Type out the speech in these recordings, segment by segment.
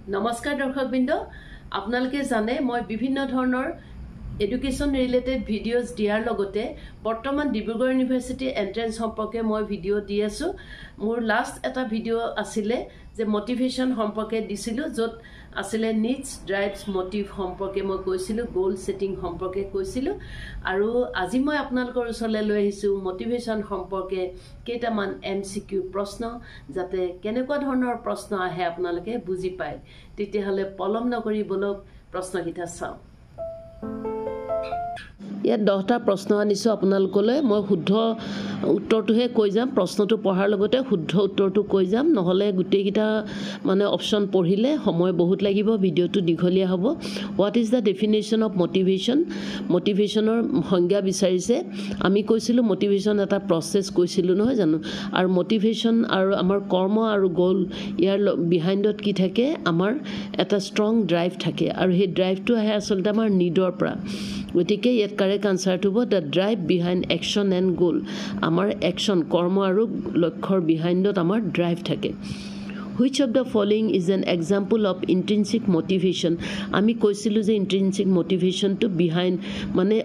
নমস্কাৰ দৰ্শকবৃন্দ আপোনালোকে জানে মই বিভিন্ন ধৰণৰ এডুকেশ্যন ৰিলেটেড ভিডিঅ'জ দিয়াৰ লগতে বৰ্তমান ডিব্ৰুগড় ইউনিভাৰ্চিটি এন্ট্ৰেন্স সম্পৰ্কে মই ভিডিঅ' দি আছো মোৰ লাষ্ট এটা ভিডিঅ' আছিল যে মোটিভেশ্যন সম্পৰ্কে দিছিলো যত আছিল নিডছ ড্ৰাইভছ মোটিভ সম্পৰ্কে মই কৈছিলো গোল সেটিং সম্পৰ্কে কৈছিলো আৰু আজি মই আপোনালোকৰ ওচৰলৈ লৈ আহিছো মোটিভেশ্যন সম্পৰ্কে কেইটামান এমসিকিউ প্ৰশ্ন যাতে কেনেকুৱা ধৰণৰ প্ৰশ্ন আহে আপোনালোকে বুজি পায় তেতিয়াহলে পলম নকৰি বলক প্ৰশ্নকিটা চাও ইয়াত 10টা প্ৰশ্ন আনিছো আপোনালোকলৈ মই শুদ্ধ উত্তৰটোহে কৈ যাম প্ৰশ্নটো পঢ়াৰ লগতে শুদ্ধ উত্তৰটো কৈ যাম নহলে গুটেইকিটা মানে অপচন পঢ়িলে সময় বহুত লাগিব ভিডিঅটো দীঘলীয়া হ'ব what is the definition of motivation মোটিভেশ্যনৰ সংজ্ঞা বিচাৰিছে আমি কৈছিলো মোটিভেশ্যন এটা প্ৰসেস কৈছিলো নহয় জানো আৰু মোটিভেশ্যন আৰু আমাৰ কৰ্ম আৰু গোল ইয়াৰ বিহাইণ্ডত কি থাকে আমাৰ এটা ষ্ট্ৰং ড্ৰাইভ থাকে আৰু সেই ড্ৰাইভটো আহে আসলতে আমাৰ নিডৰ পৰা গতিকে ইয়াত কাৰেক্ট আনসাৰটো হ'ব the drive behind action and goal আমাৰ একশ্যন কৰ্ম আৰু লক্ষ্যৰ বিহাইণ্ডত আমাৰ ড্ৰাইভ থাকে Which of the following is an example of intrinsic motivation? আমি কৈছিলো যে intrinsic motivation to behind মানে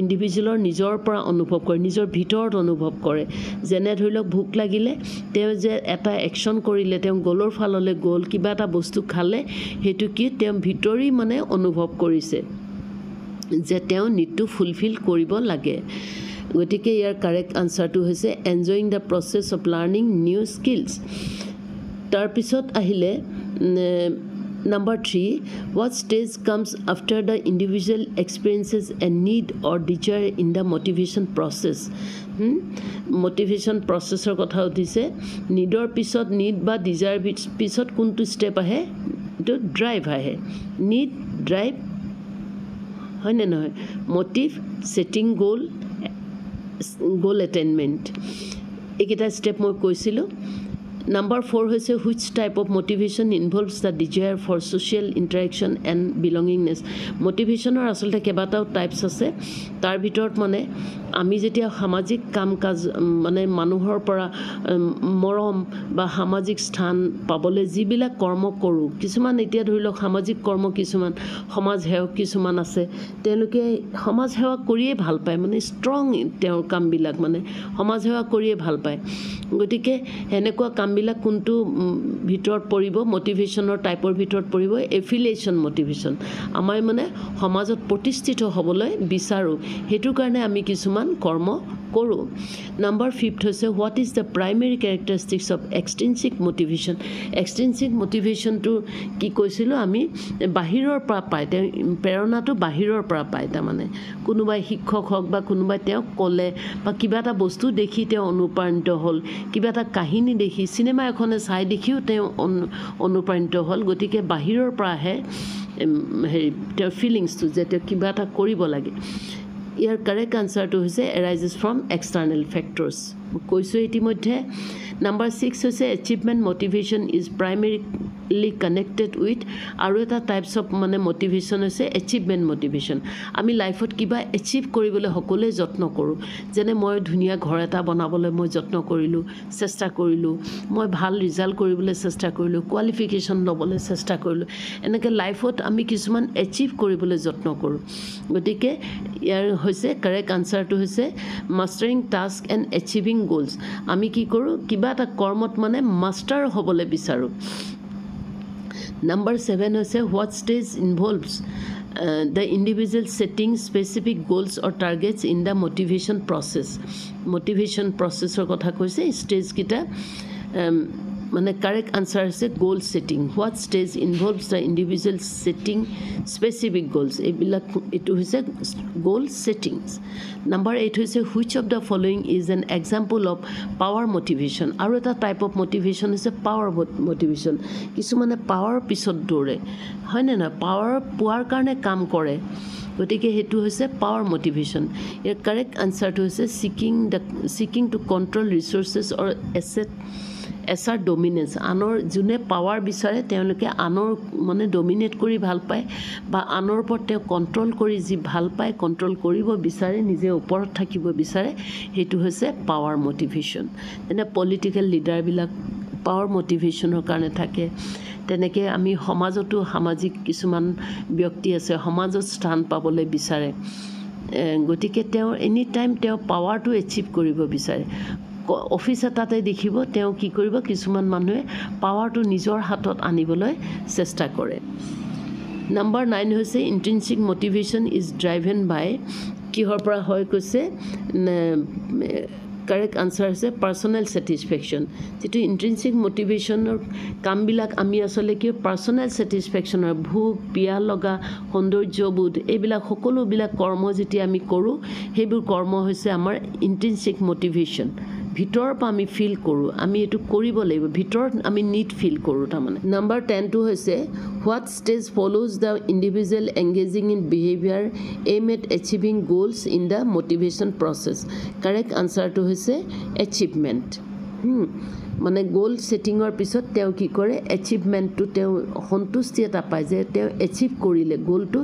ইন্ডিভিজুৱেলৰ নিজৰ পৰা অনুভৱ কৰে নিজৰ ভিতৰত অনুভৱ কৰে যেনে ধৰি লওক ভোক লাগিলে তেওঁ যে এটা একশ্যন কৰিলে তেওঁ গোলৰ ফাললৈ গ'ল কিবা এটা বস্তু খালে হেতু কি তেওঁ ভিতৰি মানে অনুভৱ কৰিছে যে তেওঁ নিডটো ফুলফিল কৰিব লাগে গতিকে ইয়াৰ কাৰেক্ট আনসাৰটো হৈছে enjoying the process of learning new skills তাৰ পিছত আহিলে Number 3, what stage comes after the individual experiences a need or desire in the motivation process? Motivation processor কথা উঠিছে নিডৰ পিছত নিড বা ডিজায়াৰ পিছত কোনটো স্টেপ আহে তো ড্ৰাইভ আহে নিড ড্ৰাইভ হয় নে নহয় মোটিভ সেটিং গোল এটেইনমেন্ট এইকেইটা স্টেপ মই কৈছিলো Number 4 হৈছে which type of motivation involves the desire for social interaction and belongingness motivationৰ আসলতে কেবাটাও টাইপস আছে তাৰ ভিতৰত মানে আমি যেতিয়া সামাজিক কাম কাজ মানে মানুহৰ পৰা মৰম বা সামাজিক স্থান পাবলৈ যিবিলাক কৰ্ম কৰো কিছুমান এতিয়া ধৰি লওক সামাজিক কৰ্ম কিছুমান সমাজ সেৱক কিছুমান আছে তেওঁলোকে সমাজ সেৱা কৰিয়ে ভাল পায় মানে ষ্ট্ৰং তেওঁৰ কামবিলাক মানে সমাজ সেৱা কৰিয়ে ভাল পায় গতিকে এনেকুৱা কামবিলাক কোনটো ভিতৰত পৰিব মোটিভেশ্যনৰ টাইপৰ ভিতৰত পৰিব এফিলিয়েশ্যন মোটিভেশ্যন আমাৰ মানে সমাজত প্ৰতিষ্ঠিত হ'বলৈ বিচাৰো হেতু কাৰণে আমি কিছুমান কৰ্ম কৰো নাম্বাৰ 5 হৈছে what is the primary characteristics of extrinsic motivation extrinsic মোটিভেশ্যনটো কি কৈছিলো আমি বাহিৰৰ পৰা পায় তেওঁ প্ৰেৰণাটো বাহিৰৰ পৰা পায় তাৰ মানে কোনোবাই শিক্ষক হওক বা কোনোবাই তেওঁ ক'লে বা কিবা এটা বস্তু দেখি তেওঁ অনুপ্ৰাণিত হ'ল কিবা এটা কাহিনী দেখি সিনেমা এখনে চাই দেখিও তেওঁ অনুপ্ৰাণিত হ'ল গতিকে বাহিৰৰ পৰা আহে তেওঁৰ ফিলিংছটো যে তেওঁ কিবা এটা কৰিব লাগে ইয়াৰ কাৰেক্ট আনসাৰটো হৈছে arises from external factors কৈছো ইতিমধ্যে নাম্বাৰ 6 হৈছে achievement motivation is primarily connected with আৰু এটা টাইপস অফ মানে মোটিভেশ্যন হৈছে achievement motivation আমি লাইফত কিবা এচিভ কৰিবলৈ সকলোৱে যত্ন কৰো যেনে মই ধুনীয়া ঘৰ এটা বনাবলৈ মই যত্ন কৰিলো চেষ্টা কৰিলো মই ভাল ৰিজাল্ট কৰিবলৈ চেষ্টা কৰিলো কোৱালিফিকেশন ল'বলৈ চেষ্টা কৰিলো এনেকৈ লাইফত আমি কিছুমান এচিভ কৰিবলৈ যত্ন কৰো গতিকে ইয়াৰ হৈছে কাৰেক্ট আনসাৰটো হৈছে মাষ্টাৰিং টাস্ক এণ্ড এচিভিং গোলছ আমি কি কৰো কিবা এটা কৰ্মত মানে মাষ্টাৰ হ'বলৈ বিচাৰো Number 7 হৈছে what stage involves the individual setting specific goals or targets in the motivation process motivation processor কথা কৈছে stage কিটা মানে কারেক্ট আনসার আছে goal setting what stage involves the individual setting specific goals এইবিলাক এটো হৈছে গোল সেটিংস নাম্বার 8 হৈছে which of the following is an example of power motivation আৰু এটা টাইপ অফ মোটিভেশ্যন হৈছে পাৱাৰ মোটিভেশ্যন কিছুমানে পাৱাৰ পিছত দৌৰে হয়নে না পাৱাৰ পোৱাৰ কাৰণে কাম কৰে গতিকে হেতু হৈছে পাৱাৰ মোটিভেশ্যন ইয়াৰ কাৰেক্ট আনসাৰটো হৈছে seeking to control resources or assert dominance আনৰ যোনে পাৱাৰ বিচাৰে তেওঁলোকে আনৰ মানে ডমিনেট কৰি ভাল পায় বা আনৰ ওপৰত তেওঁ কন্ট্ৰোল কৰি যি ভাল পায় কন্ট্ৰোল কৰিব বিচাৰে নিজে ওপৰত থাকিব বিচাৰে হেতু হৈছে পাৱাৰ মোটিভেশ্যন এনে পলিটিক্যাল লিডাৰবিলাক পাৱাৰ মটিভেশ্যনৰ কাৰণে থাকে তেনেকৈ আমি সমাজতো সামাজিক কিছুমান ব্যক্তি আছে সমাজত স্থান পাবলৈ বিচাৰে গতিকে তেওঁ এনি টাইম তেওঁ পাৱাৰটো এচিভ কৰিব বিচাৰে অফিচ এটাতে দেখিব তেওঁ কি কৰিব কিছুমান মানুহে পাৱাৰটো নিজৰ হাতত আনিবলৈ চেষ্টা কৰে নাম্বাৰ 9 হৈছে ইন্ট্ৰিনসিক মোটিভেশ্যন ইজ ড্ৰাইভেন বাই কিহৰ পৰা হয় কৈছে কাৰেক্ট আনসাৰ হৈছে পাৰ্সোনেল স্যাটিসফ্যাকশন যেটো ইন্ট্ৰিনসিক মোটিভেশ্যনৰ কামবিলাক আমি আসলে কি পাৰ্সোনেল স্যাটিসফ্যাকশনৰ ভোগ পিয়া লগা সৌন্দৰ্যবোধ এইবিলাক সকলোবিলাক কৰ্ম যেতিয়া আমি কৰোঁ সেইবোৰ কৰ্ম হৈছে আমাৰ ইন্ট্ৰিনসিক মোটিভেশ্যন ভিতৰৰ পৰা আমি ফিল কৰোঁ আমি এটো কৰিব লাগিব ভিতৰত আমি নিড ফিল কৰোঁ তাৰমানে নাম্বাৰ 10 টো হৈছে what stage follows the individual engaging in behaviour aim at achieving goals in the motivation process correct আনসাৰটো হৈছে এচিভমেণ্ট মানে গোল সেটিঙৰ পিছত তেওঁ কি কৰে এচিভমেণ্টটো তেওঁ সন্তুষ্টি এটা পায় যে তেওঁ এচিভ কৰিলে গোলটো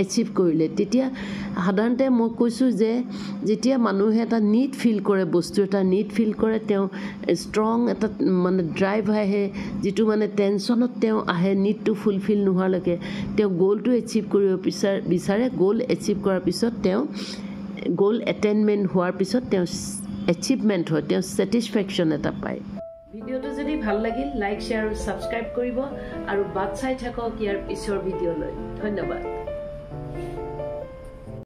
এচিভ কৰিলে তেতিয়া সাধাৰণতে মই কৈছোঁ যে যেতিয়া মানুহে এটা নিড ফিল কৰে বস্তু এটা নিড ফিল কৰে তেওঁ ষ্ট্ৰং এটা মানে ড্ৰাইভ আহে যেটো মানে টেনশ্যনত তেওঁ আহে নিডটো ফুলফিল নোহোৱালৈকে তেওঁ গোলটো এচিভ কৰিব বিচাৰে গোল এচিভ কৰাৰ পিছত তেওঁ গোল এটেইনমেণ্ট হোৱাৰ পিছত তেওঁ এচিভমেণ্ট হয় তেওঁ স্যাটিসফ্যাকশন এটা পায় ভিডিওটো যদি ভাল লাগিল লাইক শেয়াৰ আৰু সাবস্ক্ৰাইব কৰিব আৰু বাট চাই থাকক ইয়াৰ পিছৰ ভিডিওলৈ ধন্যবাদ